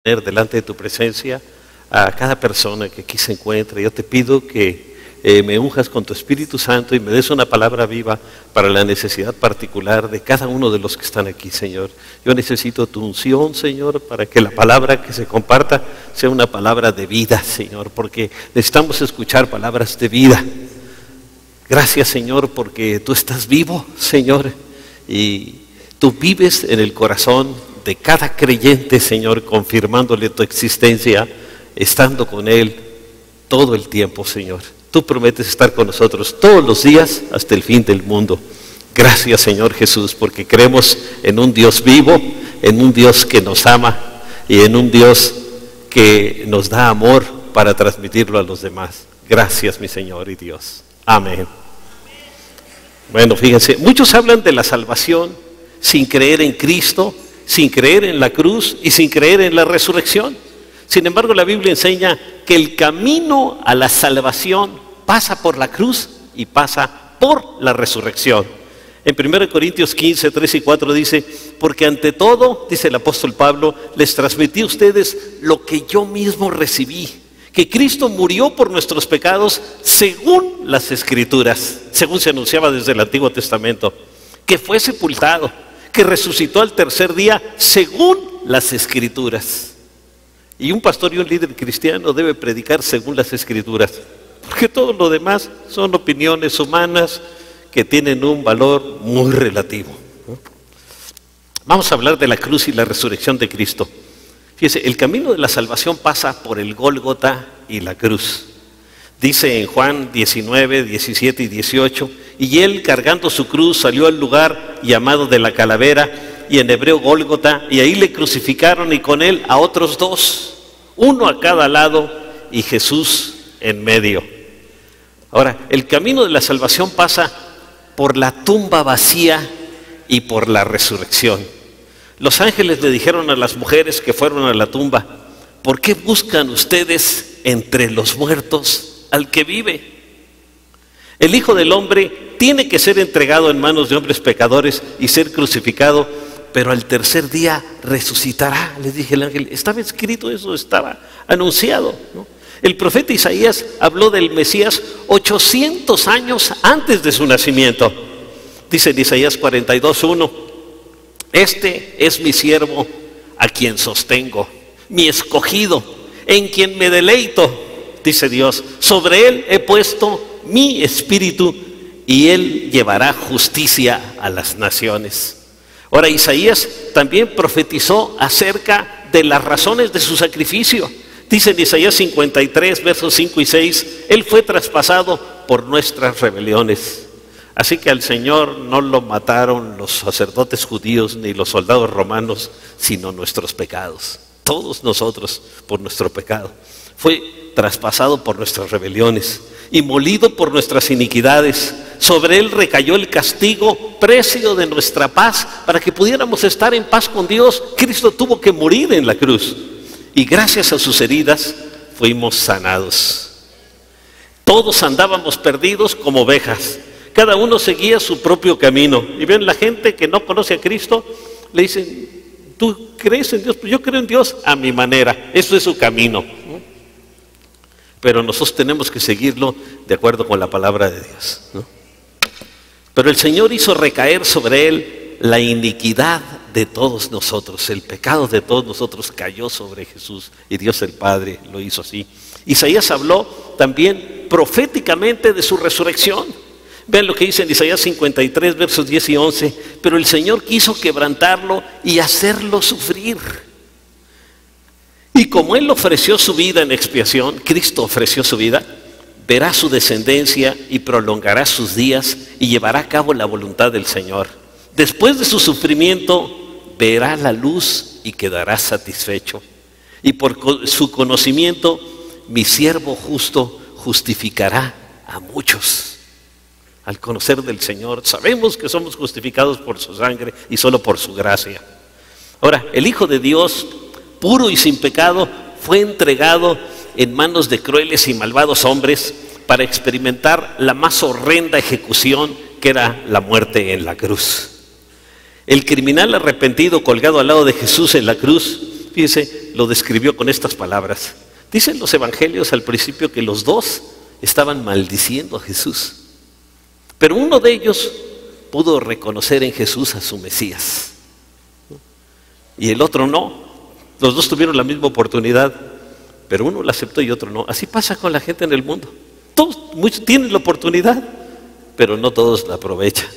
delante de tu presencia a cada persona que aquí se encuentre. Yo te pido que me unjas con tu Espíritu Santo y me des una palabra viva para la necesidad particular de cada uno de los que están aquí, Señor. Yo necesito tu unción, Señor, para que la palabra que se comparta sea una palabra de vida, Señor, porque necesitamos escuchar palabras de vida. Gracias, Señor, porque tú estás vivo, Señor, y tú vives en el corazón de cada creyente, Señor, confirmándole tu existencia, estando con Él todo el tiempo, Señor. Tú prometes estar con nosotros todos los días hasta el fin del mundo. Gracias, Señor Jesús, porque creemos en un Dios vivo, en un Dios que nos ama y en un Dios que nos da amor para transmitirlo a los demás. Gracias, mi Señor y Dios. Amén. Bueno, fíjense, muchos hablan de la salvación sin creer en Cristo, sin creer en la cruz y sin creer en la resurrección. Sin embargo, la Biblia enseña que el camino a la salvación pasa por la cruz y pasa por la resurrección. En 1 Corintios 15, 3 y 4 dice: porque ante todo, dice el apóstol Pablo, les transmití a ustedes lo que yo mismo recibí, que Cristo murió por nuestros pecados según las Escrituras, según se anunciaba desde el Antiguo Testamento, que fue sepultado, que resucitó al tercer día según las Escrituras. Y un pastor y un líder cristiano debe predicar según las Escrituras, porque todo lo demás son opiniones humanas que tienen un valor muy relativo. Vamos a hablar de la cruz y la resurrección de Cristo. Fíjese, el camino de la salvación pasa por el Gólgota y la cruz. Dice en Juan 19, 17 y 18: y él, cargando su cruz, salió al lugar llamado de la calavera, y en hebreo Gólgota, y ahí le crucificaron, y con él a otros dos, uno a cada lado y Jesús en medio. Ahora, el camino de la salvación pasa por la tumba vacía y por la resurrección. Los ángeles le dijeron a las mujeres que fueron a la tumba: ¿por qué buscan ustedes entre los muertos al que vive? El Hijo del Hombre tiene que ser entregado en manos de hombres pecadores y ser crucificado, pero al tercer día resucitará. Les dije el ángel, estaba escrito eso, estaba anunciado, ¿no? El profeta Isaías habló del Mesías 800 años antes de su nacimiento. Dice en Isaías 42:1: este es mi siervo a quien sostengo, mi escogido, en quien me deleito, dice Dios. Sobre él he puesto mi espíritu y él llevará justicia a las naciones. Ahora, Isaías también profetizó acerca de las razones de su sacrificio. Dice en Isaías 53, versos 5 y 6, él fue traspasado por nuestras rebeliones. Así que al Señor no lo mataron los sacerdotes judíos ni los soldados romanos, sino nuestros pecados. Todos nosotros por nuestro pecado. Fue traspasado por nuestras rebeliones y molido por nuestras iniquidades. Sobre él recayó el castigo, precio de nuestra paz, para que pudiéramos estar en paz con Dios. Cristo tuvo que morir en la cruz, y gracias a sus heridas fuimos sanados. Todos andábamos perdidos como ovejas, cada uno seguía su propio camino. Y ven, la gente que no conoce a Cristo le dicen: ¿tú crees en Dios? Pues yo creo en Dios a mi manera. Eso es su camino, ¿no? Pero nosotros tenemos que seguirlo de acuerdo con la palabra de Dios, ¿no? Pero el Señor hizo recaer sobre él la iniquidad de todos nosotros. El pecado de todos nosotros cayó sobre Jesús, y Dios el Padre lo hizo así. Isaías habló también proféticamente de su resurrección. Vean lo que dice en Isaías 53, versos 10 y 11. Pero el Señor quiso quebrantarlo y hacerlo sufrir. Y como Él ofreció su vida en expiación, Cristo ofreció su vida, verá su descendencia y prolongará sus días y llevará a cabo la voluntad del Señor. Después de su sufrimiento verá la luz y quedará satisfecho. Y por su conocimiento mi siervo justo justificará a muchos. Al conocer del Señor sabemos que somos justificados por su sangre y solo por su gracia. Ahora, el Hijo de Dios, puro y sin pecado, fue entregado en manos de crueles y malvados hombres para experimentar la más horrenda ejecución, que era la muerte en la cruz. El criminal arrepentido colgado al lado de Jesús en la cruz fíjese, lo describió con estas palabras. Dicen los evangelios al principio que los dos estaban maldiciendo a Jesús, pero uno de ellos pudo reconocer en Jesús a su Mesías y el otro no. Los dos tuvieron la misma oportunidad, pero uno la aceptó y otro no. Así pasa con la gente en el mundo. Muchos tienen la oportunidad, pero no todos la aprovechan.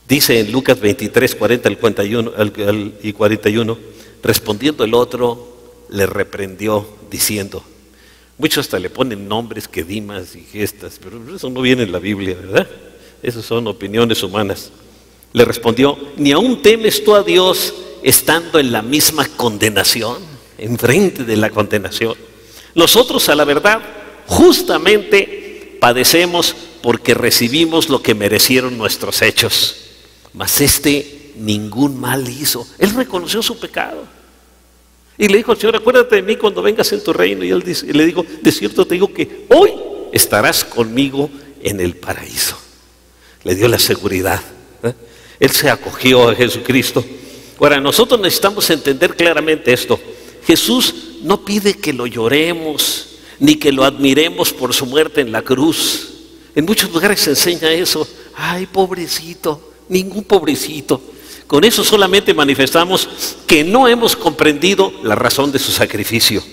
Dice en Lucas 23, 40 y 41, respondiendo el otro, le reprendió diciendo, muchos hasta le ponen nombres que Dimas y Gestas, pero eso no viene en la Biblia, ¿verdad? Esas son opiniones humanas. Le respondió, ¿ni aún temes tú a Dios estando en la misma condenación, enfrente de la condenación? Nosotros, a la verdad, justamente padecemos porque recibimos lo que merecieron nuestros hechos, mas ningún mal hizo. Él reconoció su pecado y le dijo al Señor, acuérdate de mí cuando vengas en tu reino. Y él le dijo, de cierto te digo que hoy estarás conmigo en el paraíso. Le dio la seguridad, ¿eh? Él se acogió a Jesucristo. Ahora, nosotros necesitamos entender claramente esto. Jesús no pide que lo lloremos, ni que lo admiremos por su muerte en la cruz. En muchos lugares se enseña eso. Ay, pobrecito, ningún pobrecito. Con eso solamente manifestamos que no hemos comprendido la razón de su sacrificio.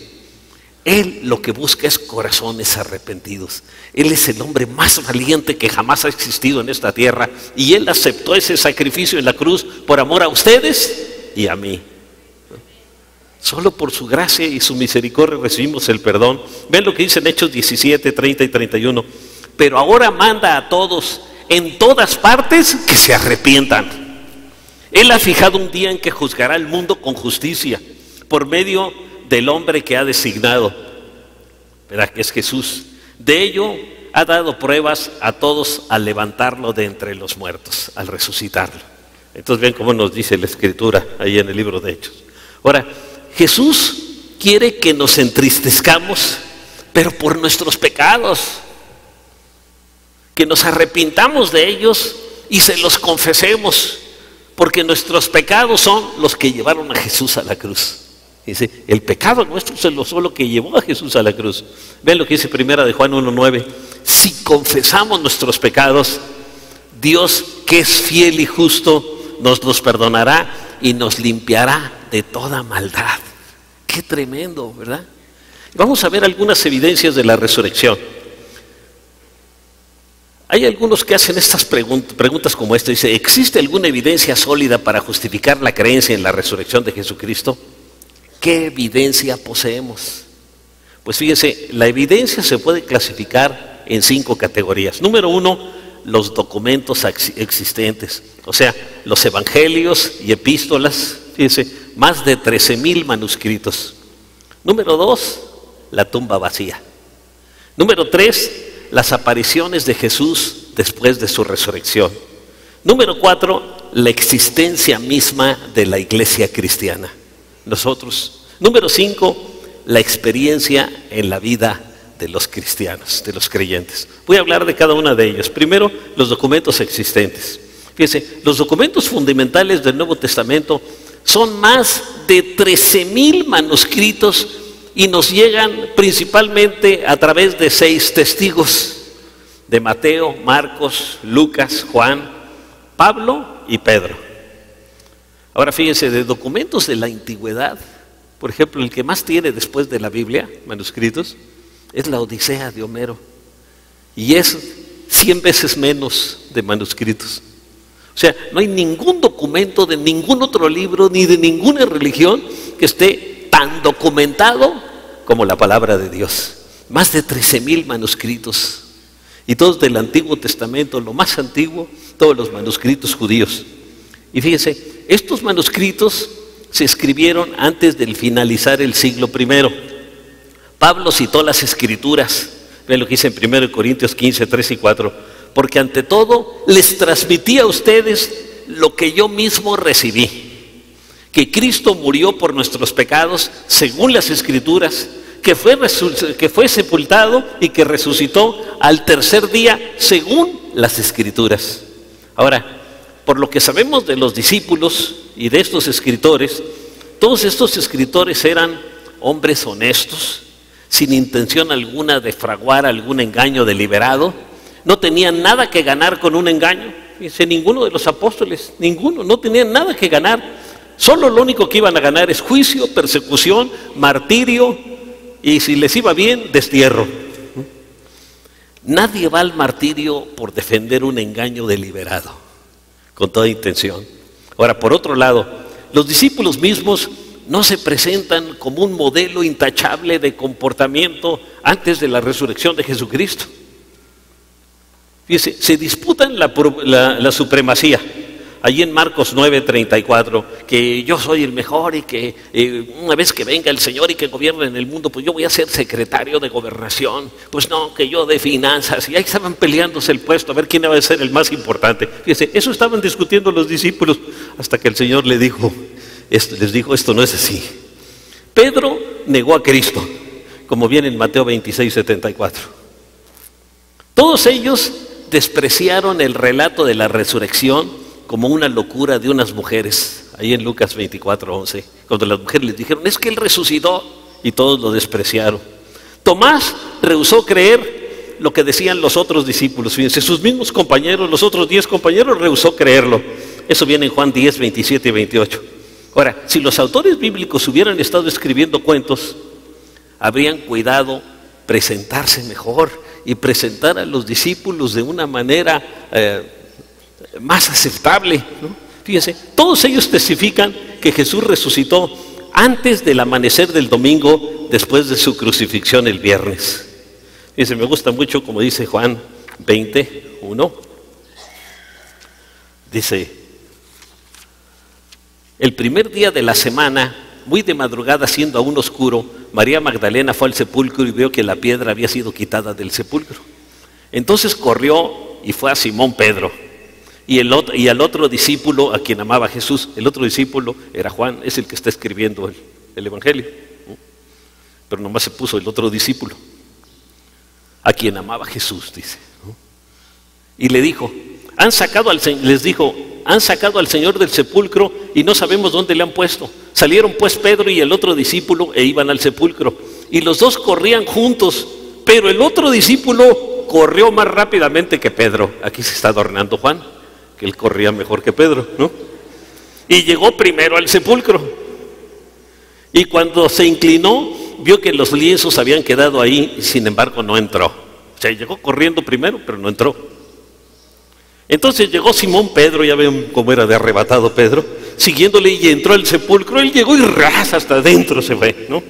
Él lo que busca es corazones arrepentidos. Él es el hombre más valiente que jamás ha existido en esta tierra, y Él aceptó ese sacrificio en la cruz por amor a ustedes y a mí. Solo por su gracia y su misericordia recibimos el perdón. Ven lo que dice en Hechos 17, 30 y 31. Pero ahora manda a todos en todas partes que se arrepientan. Él ha fijado un día en que juzgará al mundo con justicia por medio del hombre que ha designado, ¿verdad? Que es Jesús. De ello ha dado pruebas a todos al levantarlo de entre los muertos, al resucitarlo. Entonces ven cómo nos dice la Escritura ahí en el libro de Hechos. Ahora, Jesús quiere que nos entristezcamos, pero por nuestros pecados, que nos arrepintamos de ellos y se los confesemos, porque nuestros pecados son los que llevaron a Jesús a la cruz. Dice, el pecado nuestro fue lo que llevó a Jesús a la cruz. Ven lo que dice primera de Juan 1:9. Si confesamos nuestros pecados, Dios, que es fiel y justo, nos los perdonará y nos limpiará de toda maldad. Qué tremendo, ¿verdad? Vamos a ver algunas evidencias de la resurrección. Hay algunos que hacen estas preguntas como esta. Dice, ¿existe alguna evidencia sólida para justificar la creencia en la resurrección de Jesucristo? ¿Qué evidencia poseemos? Pues fíjense, la evidencia se puede clasificar en 5 categorías. Número 1, los documentos existentes, o sea, los evangelios y epístolas. Fíjense, más de 13,000 manuscritos. Número 2, la tumba vacía. Número 3, las apariciones de Jesús después de su resurrección. Número 4, la existencia misma de la iglesia cristiana, nosotros. Número 5, la experiencia en la vida de los cristianos, de los creyentes. Voy a hablar de cada una de ellos. Primero, los documentos existentes. Fíjense, los documentos fundamentales del Nuevo Testamento son más de 13,000 manuscritos y nos llegan principalmente a través de 6 testigos, de Mateo, Marcos, Lucas, Juan, Pablo y Pedro. Ahora fíjense, de documentos de la antigüedad, por ejemplo, el que más tiene después de la Biblia, manuscritos, es la Odisea de Homero, y es 100 veces menos de manuscritos. O sea, no hay ningún documento de ningún otro libro ni de ninguna religión que esté tan documentado como la palabra de Dios. Más de 13,000 manuscritos, y todos del Antiguo Testamento, lo más antiguo, todos los manuscritos judíos. Y fíjense, estos manuscritos se escribieron antes del finalizar el siglo I. Pablo citó las Escrituras. Ven lo que dice en 1 Corintios 15, 3 y 4. Porque ante todo les transmití a ustedes lo que yo mismo recibí, que Cristo murió por nuestros pecados según las Escrituras, que fue sepultado y que resucitó al tercer día según las Escrituras. Ahora, por lo que sabemos de los discípulos y de estos escritores, Todos estos escritores eran hombres honestos, sin intención alguna de fraguar algún engaño deliberado. No tenían nada que ganar con un engaño. Fíjense, ninguno de los apóstoles, ninguno, no tenían nada que ganar. Solo lo único que iban a ganar es juicio, persecución, martirio y, si les iba bien, destierro. Nadie va al martirio por defender un engaño deliberado, con toda intención. Ahora, por otro lado, los discípulos mismos no se presentan como un modelo intachable de comportamiento antes de la resurrección de Jesucristo. Fíjense, se disputan la supremacía. Allí en Marcos 9:34, que yo soy el mejor y que una vez que venga el Señor y que gobierne en el mundo, pues yo voy a ser secretario de gobernación. Pues no, que yo de finanzas. Y ahí estaban peleándose el puesto, a ver quién va a ser el más importante. Fíjense, eso estaban discutiendo los discípulos, hasta que el Señor les dijo, esto no es así. Pedro negó a Cristo, como viene en Mateo 26:74. Todos ellos despreciaron el relato de la resurrección como una locura de unas mujeres, ahí en Lucas 24:11, cuando las mujeres les dijeron, es que Él resucitó, y todos lo despreciaron. Tomás rehusó creer lo que decían los otros discípulos. Fíjense, sus mismos compañeros, los otros 10 compañeros, rehusó creerlo. Eso viene en Juan 10, 27 y 28. Ahora, si los autores bíblicos hubieran estado escribiendo cuentos, habrían cuidado presentarse mejor y presentar a los discípulos de una manera más aceptable, ¿no? Fíjense, todos ellos testifican que Jesús resucitó antes del amanecer del domingo, después de su crucifixión el viernes. Fíjense, me gusta mucho como dice Juan 20:1. Dice, el primer día de la semana, muy de madrugada, siendo aún oscuro, María Magdalena fue al sepulcro y vio que la piedra había sido quitada del sepulcro. Entonces corrió y fue a Simón Pedro y al otro discípulo a quien amaba Jesús. El otro discípulo era Juan, es el que está escribiendo el Evangelio, ¿no? Pero nomás se puso el otro discípulo, a quien amaba Jesús, dice, ¿no? Y le dijo, les dijo, han sacado al Señor del sepulcro y no sabemos dónde le han puesto. Salieron pues Pedro y el otro discípulo e iban al sepulcro. Y los dos corrían juntos, pero el otro discípulo corrió más rápidamente que Pedro. Aquí se está adornando Juan, que él corría mejor que Pedro, ¿no? Y llegó primero al sepulcro. Y cuando se inclinó, vio que los lienzos habían quedado ahí, y sin embargo no entró. O sea, llegó corriendo primero, pero no entró. Entonces llegó Simón Pedro, ya ven cómo era de arrebatado Pedro, siguiéndole, y entró al sepulcro. Él llegó y ras hasta adentro se fue, ¿no?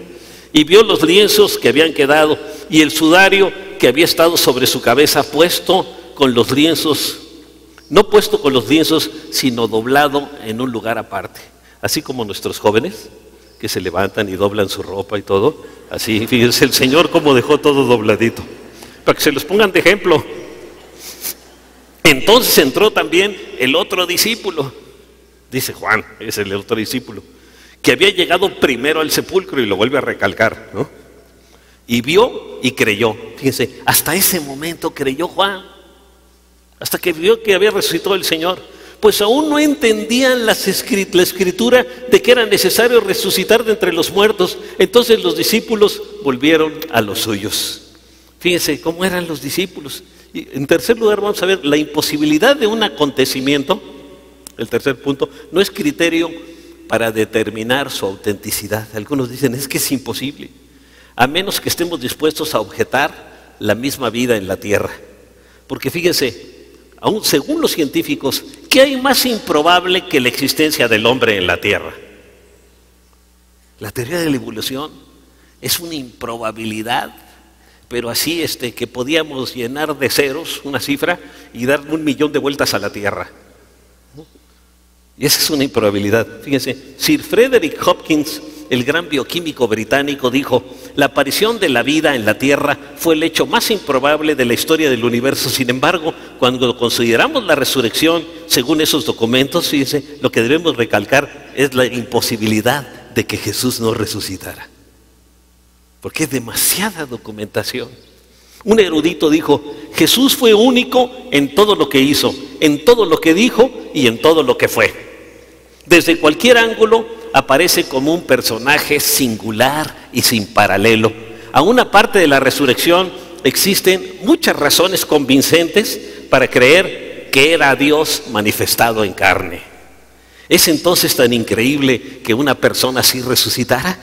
Y vio los lienzos que habían quedado y el sudario que había estado sobre su cabeza puesto con los lienzos, no puesto con los lienzos, sino doblado en un lugar aparte. Así como nuestros jóvenes que se levantan y doblan su ropa y todo, así, fíjense el Señor cómo dejó todo dobladito, para que se los pongan de ejemplo. Entonces entró también el otro discípulo, dice Juan, es el otro discípulo, que había llegado primero al sepulcro, y lo vuelve a recalcar, ¿no? Y vio y creyó. Fíjense, hasta ese momento creyó Juan, hasta que vio que había resucitado el Señor. Pues aún no entendían la escritura de que era necesario resucitar de entre los muertos. Entonces los discípulos volvieron a los suyos. Fíjense cómo eran los discípulos. Y en tercer lugar vamos a ver la imposibilidad de un acontecimiento. El tercer punto, no es criterio para determinar su autenticidad. Algunos dicen, es que es imposible, a menos que estemos dispuestos a objetar la misma vida en la tierra. Porque fíjense, aún según los científicos, ¿qué hay más improbable que la existencia del hombre en la tierra? La teoría de la evolución es una improbabilidad, pero así que podíamos llenar de ceros una cifra y dar 1.000.000 de vueltas a la Tierra. Y esa es una improbabilidad. Fíjense, Sir Frederick Hopkins, el gran bioquímico británico, dijo, la aparición de la vida en la Tierra fue el hecho más improbable de la historia del universo. Sin embargo, cuando consideramos la resurrección, según esos documentos, fíjense, lo que debemos recalcar es la imposibilidad de que Jesús no resucitara. Porque es demasiada documentación. Un erudito dijo, Jesús fue único en todo lo que hizo, en todo lo que dijo y en todo lo que fue. Desde cualquier ángulo, aparece como un personaje singular y sin paralelo. Aún aparte de la resurrección, existen muchas razones convincentes para creer que era Dios manifestado en carne. ¿Es entonces tan increíble que una persona así resucitara?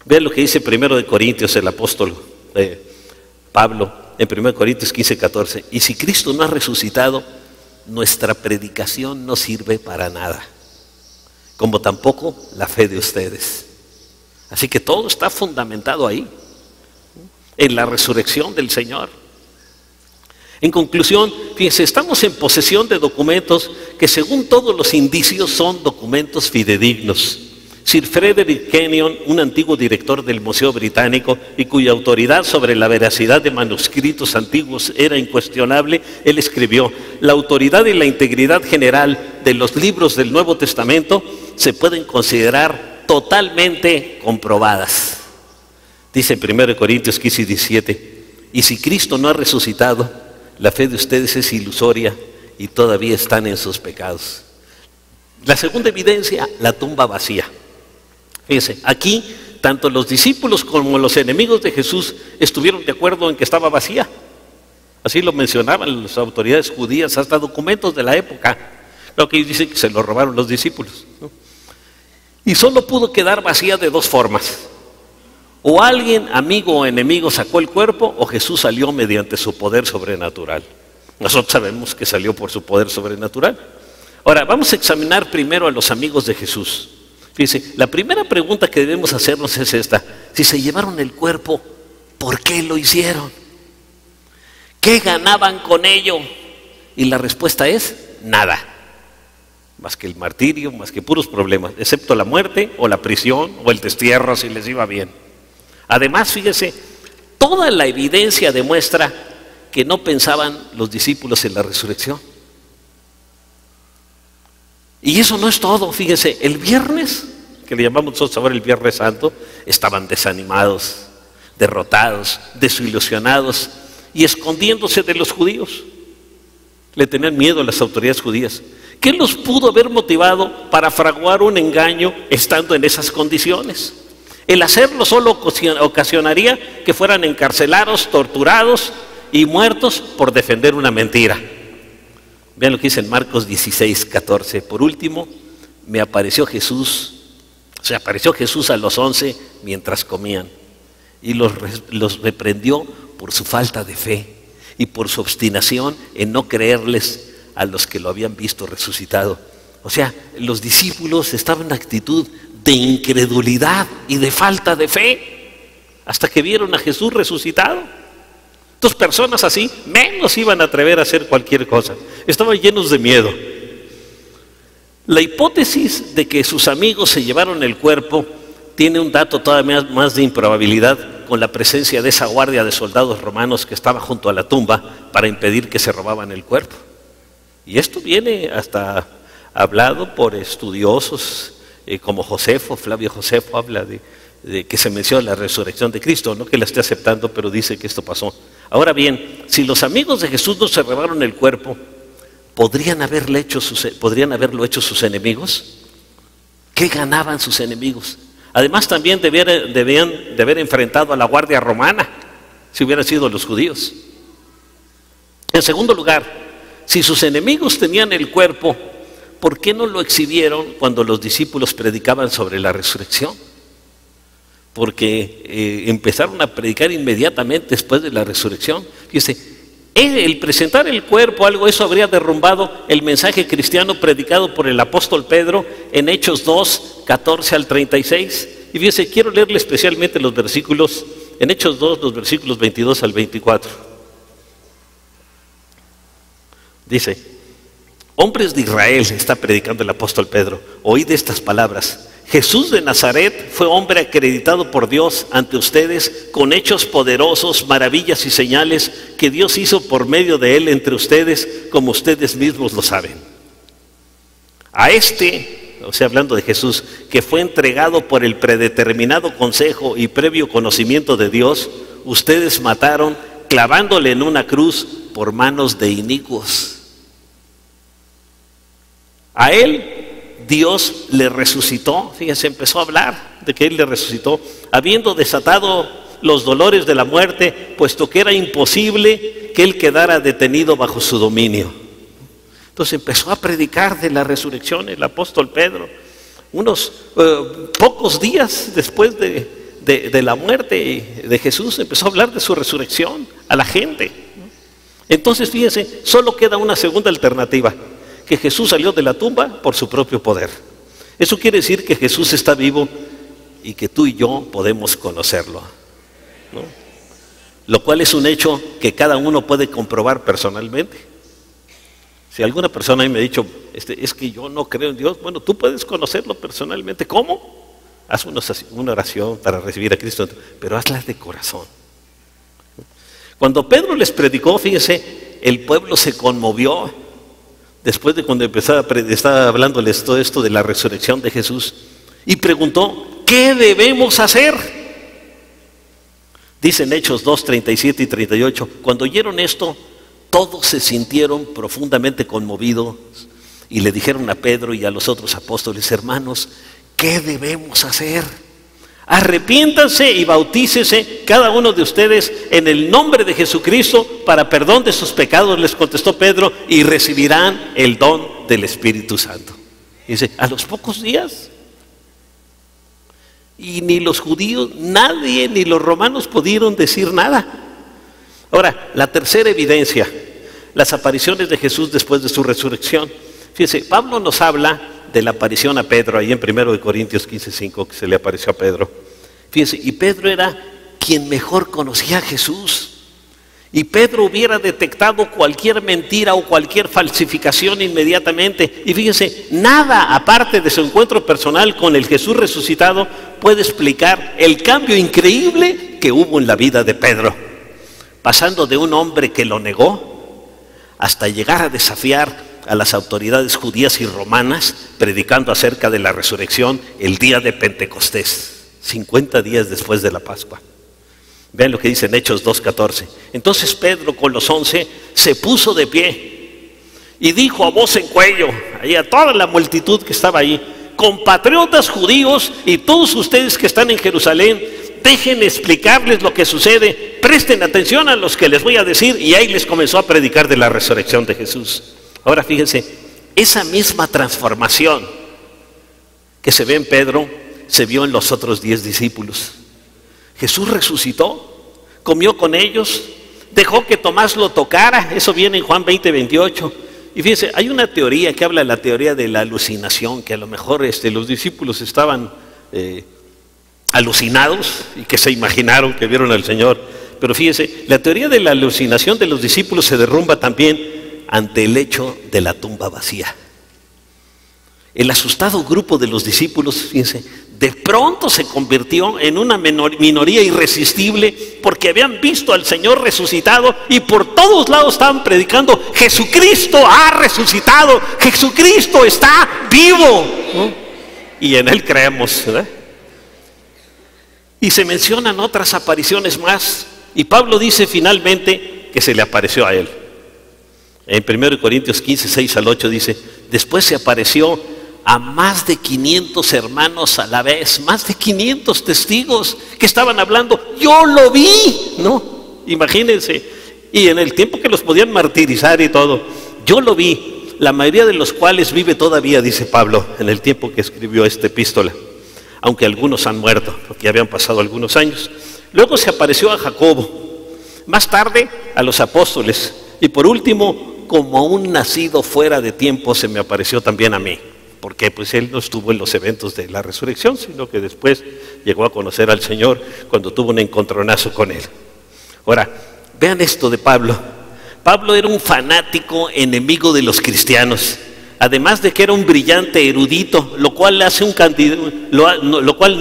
Vean lo que dice 1 Corintios el apóstol Pablo en 1 Corintios 15:14. Y si Cristo no ha resucitado, nuestra predicación no sirve para nada, como tampoco la fe de ustedes. Así que todo está fundamentado ahí, en la resurrección del Señor. En conclusión, fíjense, estamos en posesión de documentos que según todos los indicios son documentos fidedignos. Sir Frederick Kenyon, un antiguo director del Museo Británico y cuya autoridad sobre la veracidad de manuscritos antiguos era incuestionable, él escribió: la autoridad y la integridad general de los libros del Nuevo Testamento se pueden considerar totalmente comprobadas. Dice en 1 Corintios 15:17, y si Cristo no ha resucitado, la fe de ustedes es ilusoria y todavía están en sus pecados. La segunda evidencia, la tumba vacía. Fíjense, aquí tanto los discípulos como los enemigos de Jesús estuvieron de acuerdo en que estaba vacía. Así lo mencionaban las autoridades judías, hasta documentos de la época. Lo que ellos dicen que se lo robaron los discípulos, ¿no? Y solo pudo quedar vacía de dos formas. O alguien, amigo o enemigo, sacó el cuerpo, o Jesús salió mediante su poder sobrenatural. Nosotros sabemos que salió por su poder sobrenatural. Ahora, vamos a examinar primero a los amigos de Jesús. Fíjense, la primera pregunta que debemos hacernos es esta: si se llevaron el cuerpo, ¿por qué lo hicieron? ¿Qué ganaban con ello? Y la respuesta es nada, más que el martirio, más que puros problemas, excepto la muerte o la prisión o el destierro si les iba bien. Además, fíjese, toda la evidencia demuestra que no pensaban los discípulos en la resurrección. Y eso no es todo, fíjese, el viernes, que le llamamos nosotros ahora el Viernes Santo, estaban desanimados, derrotados, desilusionados y escondiéndose de los judíos. Le tenían miedo a las autoridades judías. ¿Qué los pudo haber motivado para fraguar un engaño estando en esas condiciones? El hacerlo solo ocasionaría que fueran encarcelados, torturados y muertos por defender una mentira. Vean lo que dice en Marcos 16:14. Por último, se apareció Jesús a los 11 mientras comían y los reprendió por su falta de fe y por su obstinación en no creerles a los que lo habían visto resucitado. O sea, los discípulos estaban en actitud de incredulidad y de falta de fe hasta que vieron a Jesús resucitado. Entonces, personas así menos iban a atrever a hacer cualquier cosa. Estaban llenos de miedo. La hipótesis de que sus amigos se llevaron el cuerpo tiene un dato todavía más de improbabilidad, con la presencia de esa guardia de soldados romanos que estaba junto a la tumba para impedir que se robaban el cuerpo. Y esto viene hasta hablado por estudiosos como Josefo. Flavio Josefo habla de que se menciona la resurrección de Cristo, no que la esté aceptando, pero dice que esto pasó. Ahora bien, si los amigos de Jesús no se robaron el cuerpo, ¿podrían haberlo hecho sus enemigos? ¿Qué ganaban sus enemigos? Además, también debían de haber enfrentado a la guardia romana, si hubieran sido los judíos. En segundo lugar, si sus enemigos tenían el cuerpo, ¿por qué no lo exhibieron cuando los discípulos predicaban sobre la resurrección? Porque empezaron a predicar inmediatamente después de la resurrección. Fíjese, el presentar el cuerpo, eso habría derrumbado el mensaje cristiano predicado por el apóstol Pedro en Hechos 2, 14 al 36. Y fíjese, quiero leerle especialmente los versículos, en Hechos 2, los versículos 22 al 24. Dice: hombres de Israel, está predicando el apóstol Pedro, oíd estas palabras. Jesús de Nazaret fue hombre acreditado por Dios ante ustedes con hechos poderosos, maravillas y señales que Dios hizo por medio de él entre ustedes, como ustedes mismos lo saben. A o sea, hablando de Jesús, que fue entregado por el predeterminado consejo y previo conocimiento de Dios, ustedes mataron clavándole en una cruz por manos de inicuos. A él Dios le resucitó. Fíjense, empezó a hablar de que Él le resucitó, habiendo desatado los dolores de la muerte, puesto que era imposible que Él quedara detenido bajo su dominio. Entonces empezó a predicar de la resurrección el apóstol Pedro. Unos pocos días después de la muerte de Jesús, empezó a hablar de su resurrección a la gente. Entonces fíjense, solo queda una segunda alternativa: que Jesús salió de la tumba por su propio poder. Eso quiere decir que Jesús está vivo y que tú y yo podemos conocerlo, ¿no? Lo cual es un hecho que cada uno puede comprobar personalmente. Si alguna persona me ha dicho, es que yo no creo en Dios, bueno, tú puedes conocerlo personalmente. ¿Cómo? Haz una oración para recibir a Cristo, pero hazla de corazón. Cuando Pedro les predicó, fíjense, el pueblo se conmovió. Después de cuando estaba hablándoles todo esto de la resurrección de Jesús, y preguntó, ¿qué debemos hacer? Dicen Hechos 2, 37 y 38, cuando oyeron esto, todos se sintieron profundamente conmovidos y le dijeron a Pedro y a los otros apóstoles: hermanos, ¿qué debemos hacer? Arrepiéntanse y bautícese cada uno de ustedes en el nombre de Jesucristo para perdón de sus pecados, les contestó Pedro, y recibirán el don del Espíritu Santo. Dice, a los pocos días. Y ni los judíos, nadie, ni los romanos pudieron decir nada. Ahora, la tercera evidencia, las apariciones de Jesús después de su resurrección. Fíjense, Pablo nos habla de la aparición a Pedro, ahí en 1 Corintios 15:5, que se le apareció a Pedro. Fíjense, y Pedro era quien mejor conocía a Jesús. Y Pedro hubiera detectado cualquier mentira o cualquier falsificación inmediatamente. Y fíjense, nada aparte de su encuentro personal con el Jesús resucitado puede explicar el cambio increíble que hubo en la vida de Pedro, pasando de un hombre que lo negó hasta llegar a desafiar a las autoridades judías y romanas, predicando acerca de la resurrección el día de Pentecostés, 50 días después de la Pascua. Vean lo que dice en Hechos 2:14. Entonces Pedro con los 11 se puso de pie y dijo a voz en cuello, ahí a toda la multitud que estaba ahí: compatriotas judíos y todos ustedes que están en Jerusalén, dejen explicarles lo que sucede, presten atención a los que les voy a decir. Y ahí les comenzó a predicar de la resurrección de Jesús. Ahora fíjense, esa misma transformación que se ve en Pedro, se vio en los otros 10 discípulos. Jesús resucitó, comió con ellos, dejó que Tomás lo tocara, eso viene en Juan 20:28. Y fíjense, hay una teoría que habla de la teoría de la alucinación, que a lo mejor los discípulos estaban alucinados y que se imaginaron que vieron al Señor. Pero fíjense, la teoría de la alucinación de los discípulos se derrumba también ante el hecho de la tumba vacía. El asustado grupo de los discípulos, fíjense, de pronto se convirtió en una minoría irresistible, porque habían visto al Señor resucitado y por todos lados estaban predicando: Jesucristo ha resucitado, Jesucristo está vivo, ¿no? Y en Él creemos, ¿verdad? Y se mencionan otras apariciones más, y Pablo dice finalmente que se le apareció a él. En 1 Corintios 15:6-8 dice: después se apareció a más de 500 hermanos a la vez, más de 500 testigos que estaban hablando. Yo lo vi, ¿no? Imagínense. Y en el tiempo que los podían martirizar y todo, yo lo vi. La mayoría de los cuales vive todavía, dice Pablo, en el tiempo que escribió esta epístola, aunque algunos han muerto, porque ya habían pasado algunos años. Luego se apareció a Jacobo, más tarde a los apóstoles, y por último, como a un nacido fuera de tiempo, se me apareció también a mí. Porque pues él no estuvo en los eventos de la resurrección, sino que después llegó a conocer al Señor cuando tuvo un encontronazo con él. Ahora, vean esto de Pablo. Pablo era un fanático enemigo de los cristianos, además de que era un brillante erudito, lo cual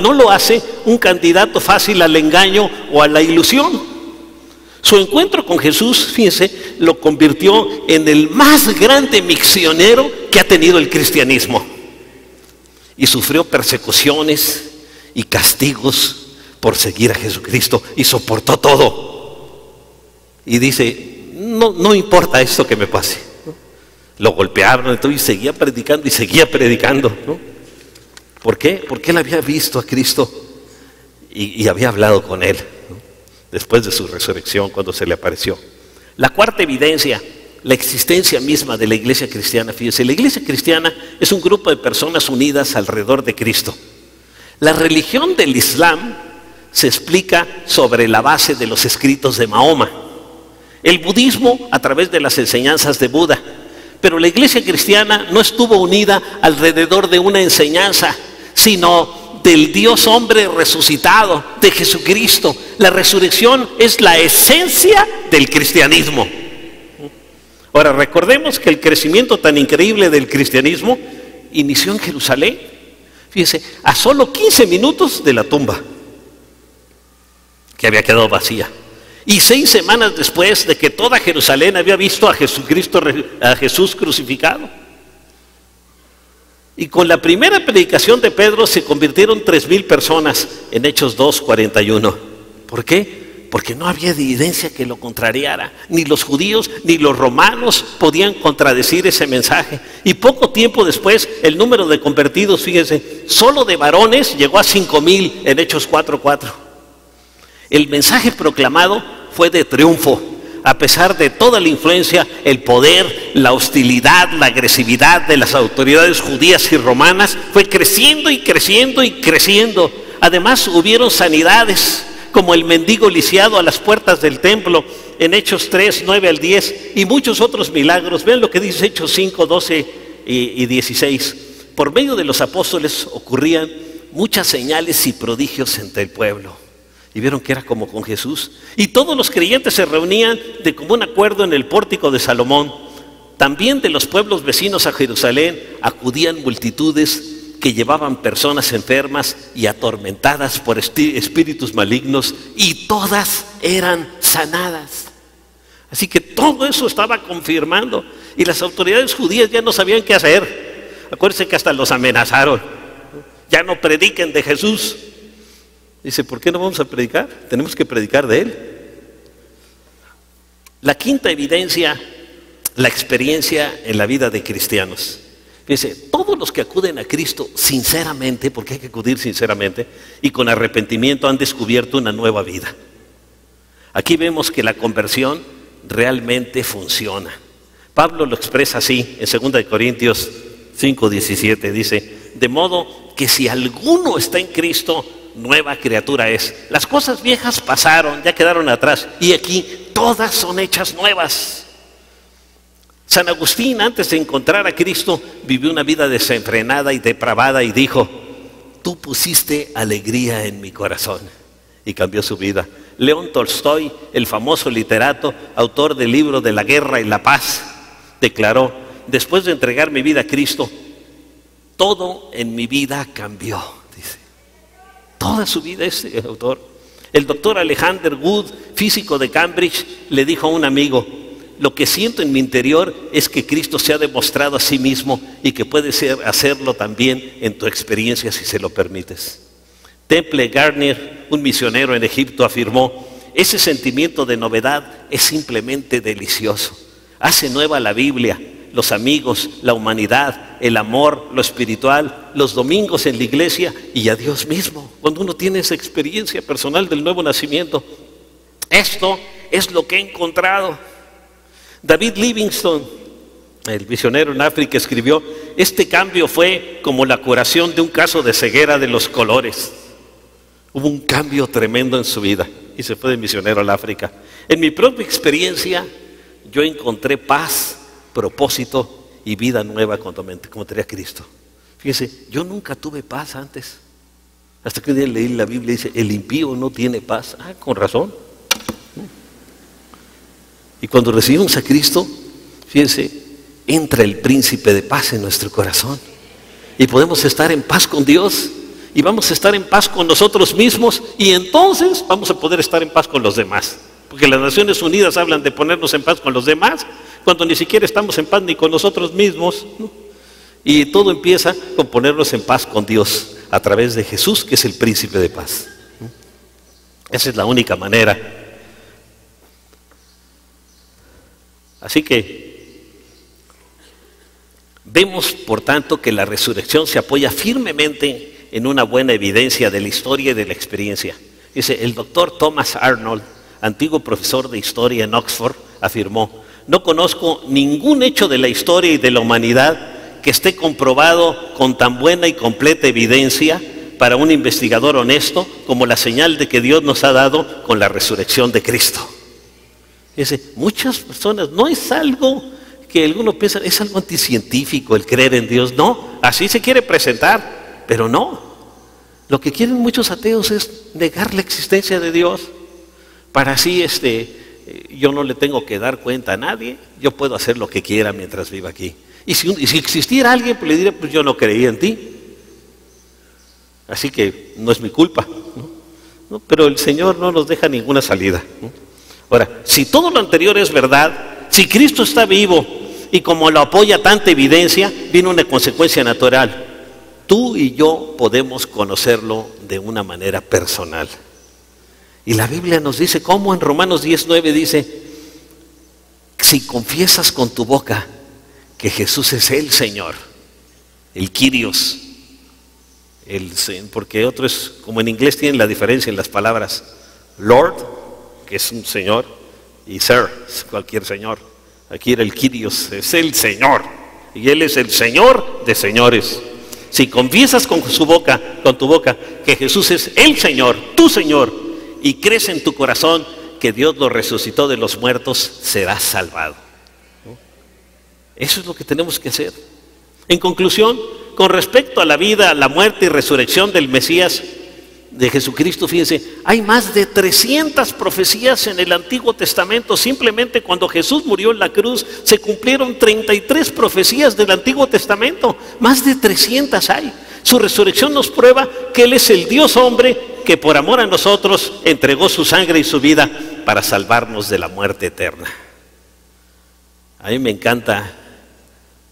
no lo hace un candidato fácil al engaño o a la ilusión. Su encuentro con Jesús, fíjense, lo convirtió en el más grande misionero que ha tenido el cristianismo. Y sufrió persecuciones y castigos por seguir a Jesucristo, y soportó todo. Y dice: no importa esto que me pase. Lo golpearon y seguía predicando y seguía predicando, ¿no? ¿Por qué? Porque él había visto a Cristo y había hablado con él, ¿no? Después de su resurrección, cuando se le apareció. La cuarta evidencia, la existencia misma de la iglesia cristiana. Fíjense, la iglesia cristiana es un grupo de personas unidas alrededor de Cristo. La religión del Islam se explica sobre la base de los escritos de Mahoma. El budismo a través de las enseñanzas de Buda. Pero la iglesia cristiana no estuvo unida alrededor de una enseñanza, sino del Dios hombre resucitado, de Jesucristo. La resurrección es la esencia del cristianismo. Ahora, recordemos que el crecimiento tan increíble del cristianismo inició en Jerusalén. Fíjense, a solo 15 minutos de la tumba, que había quedado vacía. Y 6 semanas después de que toda Jerusalén había visto a Jesucristo, a Jesús crucificado. Y con la primera predicación de Pedro se convirtieron 3,000 personas en Hechos 2:41. ¿Por qué? Porque no había evidencia que lo contrariara. Ni los judíos ni los romanos podían contradecir ese mensaje. Y poco tiempo después, el número de convertidos, fíjense, solo de varones llegó a 5,000 en Hechos 4:4. El mensaje proclamado fue de triunfo. A pesar de toda la influencia, el poder, la hostilidad, la agresividad de las autoridades judías y romanas fue creciendo y creciendo y creciendo. Además, hubieron sanidades, como el mendigo lisiado a las puertas del templo en Hechos 3, 9 al 10, y muchos otros milagros. Vean lo que dice Hechos 5, 12 y 16. Por medio de los apóstoles ocurrían muchas señales y prodigios entre el pueblo. Y vieron que era como con Jesús. Y todos los creyentes se reunían de común acuerdo en el pórtico de Salomón. También de los pueblos vecinos a Jerusalén acudían multitudes que llevaban personas enfermas y atormentadas por espíritus malignos, y todas eran sanadas. Así que todo eso estaba confirmando, y las autoridades judías ya no sabían qué hacer. Acuérdense que hasta los amenazaron: ya no prediquen de Jesús. Dice, ¿por qué no vamos a predicar? Tenemos que predicar de Él. La quinta evidencia, la experiencia en la vida de cristianos. Fíjense, todos los que acuden a Cristo sinceramente, porque hay que acudir sinceramente, y con arrepentimiento, han descubierto una nueva vida. Aquí vemos que la conversión realmente funciona. Pablo lo expresa así en 2 Corintios 5:17, dice: de modo que si alguno está en Cristo, nueva criatura es. Las cosas viejas pasaron, ya quedaron atrás, y aquí todas son hechas nuevas. San Agustín, antes de encontrar a Cristo, vivió una vida desenfrenada y depravada, y dijo: tú pusiste alegría en mi corazón. Y cambió su vida. León Tolstoy, el famoso literato, autor del libro de La guerra y la paz, declaró: después de entregar mi vida a Cristo, todo en mi vida cambió. Dice, toda su vida este autor. El doctor Alexander Wood, físico de Cambridge, le dijo a un amigo: lo que siento en mi interior es que Cristo se ha demostrado a sí mismo y que puede hacerlo también en tu experiencia si se lo permites. Temple Garnier, un misionero en Egipto, afirmó: ese sentimiento de novedad es simplemente delicioso. Hace nueva la Biblia, los amigos, la humanidad, el amor, lo espiritual, los domingos en la iglesia y a Dios mismo. Cuando uno tiene esa experiencia personal del nuevo nacimiento, esto es lo que he encontrado. David Livingstone, el misionero en África, escribió: este cambio fue como la curación de un caso de ceguera de los colores. Hubo un cambio tremendo en su vida y se fue de misionero al África. En mi propia experiencia, yo encontré paz, propósito y vida nueva cuando encontré a Cristo. Fíjense, yo nunca tuve paz antes. Hasta que un día leí la Biblia y dice: el impío no tiene paz. Ah, con razón. Y cuando recibimos a Cristo, fíjense, entra el príncipe de paz en nuestro corazón. Y podemos estar en paz con Dios. Y vamos a estar en paz con nosotros mismos. Y entonces vamos a poder estar en paz con los demás. Porque las Naciones Unidas hablan de ponernos en paz con los demás, cuando ni siquiera estamos en paz ni con nosotros mismos, ¿no? Y todo empieza con ponernos en paz con Dios a través de Jesús, que es el príncipe de paz. Esa es la única manera. Así que Vemos, por tanto, que la resurrección se apoya firmemente en una buena evidencia de la historia y de la experiencia. Dice, el doctor Thomas Arnold, antiguo profesor de historia en Oxford, afirmó: no conozco ningún hecho de la historia y de la humanidad que esté comprobado con tan buena y completa evidencia para un investigador honesto como la señal de que Dios nos ha dado con la resurrección de Cristo. Dice, muchas personas, no es algo que algunos piensan, es algo anticientífico el creer en Dios. No, así se quiere presentar, pero no. Lo que quieren muchos ateos es negar la existencia de Dios para así yo no le tengo que dar cuenta a nadie, yo puedo hacer lo que quiera mientras viva aquí. Y si existiera alguien, pues le diría, pues yo no creía en ti, así que no es mi culpa, ¿no? Pero el Señor no nos deja ninguna salida, ¿no? Ahora, si todo lo anterior es verdad, si Cristo está vivo y como lo apoya tanta evidencia, viene una consecuencia natural. Tú y yo podemos conocerlo de una manera personal. Y la Biblia nos dice cómo en Romanos 10:9 dice, si confiesas con tu boca que Jesús es el Señor, el Kyrios, porque otro es, como en inglés tienen la diferencia en las palabras, Lord, que es un Señor, y Sir, es cualquier Señor. Aquí era el Kyrios, es el Señor, y Él es el Señor de señores. Si confiesas con tu boca que Jesús es el Señor, tu Señor, y crees en tu corazón que Dios lo resucitó de los muertos, serás salvado, ¿no? Eso es lo que tenemos que hacer. En conclusión, con respecto a la vida, la muerte y resurrección del Mesías, de Jesucristo, fíjense, hay más de 300 profecías en el Antiguo Testamento. Simplemente cuando Jesús murió en la cruz se cumplieron 33 profecías del Antiguo Testamento. Más de 300 hay. Su resurrección nos prueba que Él es el Dios hombre que por amor a nosotros entregó su sangre y su vida para salvarnos de la muerte eterna. A mí me encanta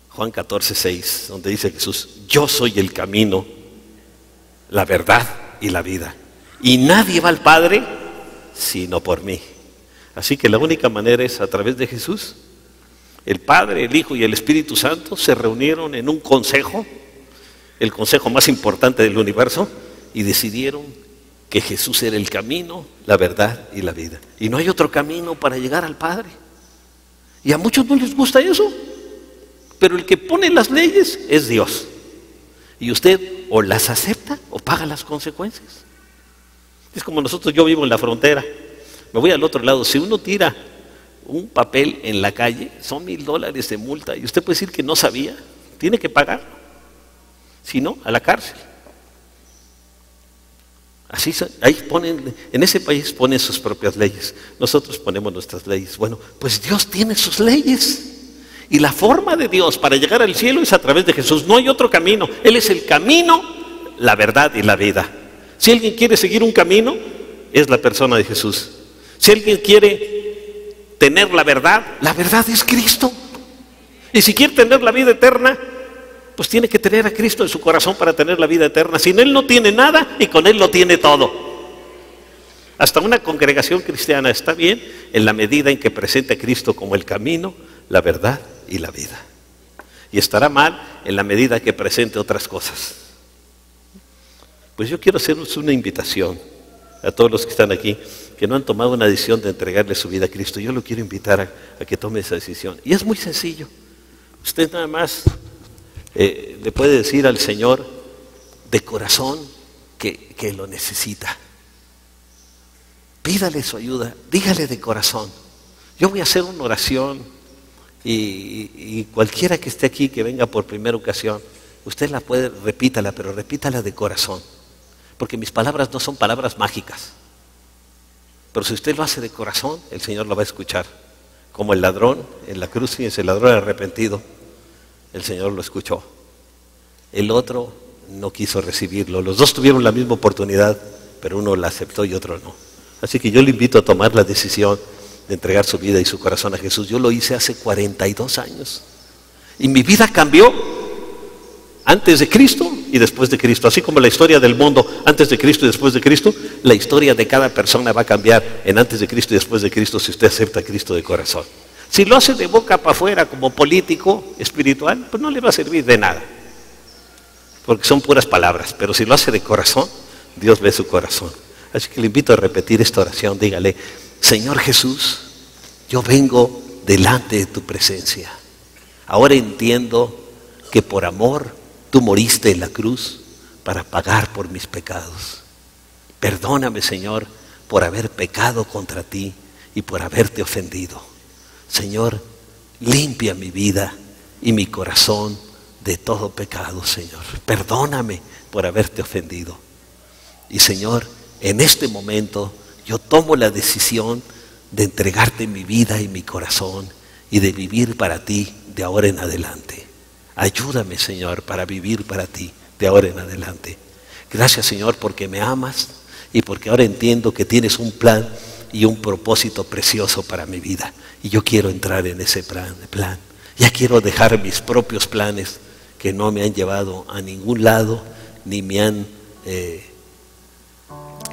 Juan 14:6, donde dice Jesús, yo soy el camino, la verdad y la vida, y nadie va al Padre sino por mí. Así que la única manera es a través de Jesús. El Padre, el Hijo y el Espíritu Santo se reunieron en un consejo, el consejo más importante del universo, y decidieron que Jesús era el camino, la verdad y la vida, y no hay otro camino para llegar al Padre. Y a muchos no les gusta eso, pero el que pone las leyes es Dios, y usted o las acepta o paga las consecuencias. Es como nosotros, yo vivo en la frontera, me voy al otro lado. Si uno tira un papel en la calle, son $1000 de multa, y usted puede decir que no sabía, tiene que pagar, si no, a la cárcel. Así, ahí ponen, en ese país ponen sus propias leyes, nosotros ponemos nuestras leyes. Bueno, pues Dios tiene sus leyes, y la forma de Dios para llegar al cielo es a través de Jesús. No hay otro camino. Él es el camino, la verdad y la vida. Si alguien quiere seguir un camino, es la persona de Jesús. Si alguien quiere tener la verdad es Cristo. Y si quiere tener la vida eterna, pues tiene que tener a Cristo en su corazón para tener la vida eterna. Sin Él no tiene nada y con Él lo tiene todo. Hasta una congregación cristiana está bien en la medida en que presenta a Cristo como el camino, la verdad y la vida. Y estará mal en la medida que presente otras cosas. Pues yo quiero hacerles una invitación a todos los que están aquí, que no han tomado una decisión de entregarle su vida a Cristo. Yo lo quiero invitar a que tome esa decisión. Y es muy sencillo. Usted nada más le puede decir al Señor de corazón que lo necesita. Pídale su ayuda, dígale de corazón. Yo voy a hacer una oración y cualquiera que esté aquí, que venga por primera ocasión, usted la puede, repítala, pero repítala de corazón. Porque mis palabras no son palabras mágicas. Pero si usted lo hace de corazón, el Señor lo va a escuchar. Como el ladrón en la cruz, fíjense, el ladrón arrepentido, el Señor lo escuchó. El otro no quiso recibirlo. Los dos tuvieron la misma oportunidad, pero uno la aceptó y otro no. Así que yo le invito a tomar la decisión de entregar su vida y su corazón a Jesús. Yo lo hice hace 42 años. Y mi vida cambió antes de Cristo y después de Cristo. Así como la historia del mundo antes de Cristo y después de Cristo, la historia de cada persona va a cambiar en antes de Cristo y después de Cristo si usted acepta a Cristo de corazón. Si lo hace de boca para afuera como político espiritual, pues no le va a servir de nada, porque son puras palabras. Pero si lo hace de corazón, Dios ve su corazón. Así que le invito a repetir esta oración. Dígale: Señor Jesús, yo vengo delante de tu presencia. Ahora entiendo que por amor tú moriste en la cruz para pagar por mis pecados. Perdóname, Señor, por haber pecado contra ti y por haberte ofendido. Señor, limpia mi vida y mi corazón de todo pecado, Señor. Perdóname por haberte ofendido. Y Señor, en este momento yo tomo la decisión de entregarte mi vida y mi corazón y de vivir para ti de ahora en adelante. Ayúdame, Señor, para vivir para ti de ahora en adelante. Gracias, Señor, porque me amas y porque ahora entiendo que tienes un plan y un propósito precioso para mi vida. Y yo quiero entrar en ese plan. Ya quiero dejar mis propios planes que no me han llevado a ningún lado, ni me han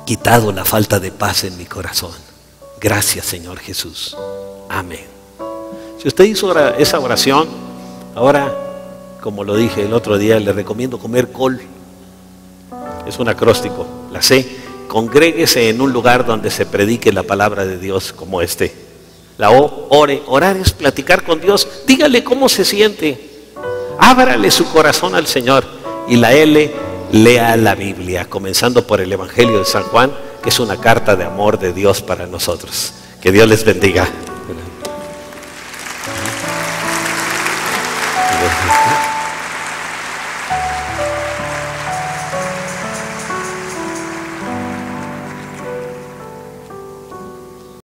quitado la falta de paz en mi corazón. Gracias, Señor Jesús. Amén. Si usted hizo esa oración, ahora, como lo dije el otro día, le recomiendo comer col. Es un acróstico, la C. Congréguese en un lugar donde se predique la palabra de Dios como este. La O, ore. Orar es platicar con Dios. Dígale cómo se siente. Ábrale su corazón al Señor. Y la L, lea la Biblia, comenzando por el Evangelio de San Juan, que es una carta de amor de Dios para nosotros. Que Dios les bendiga.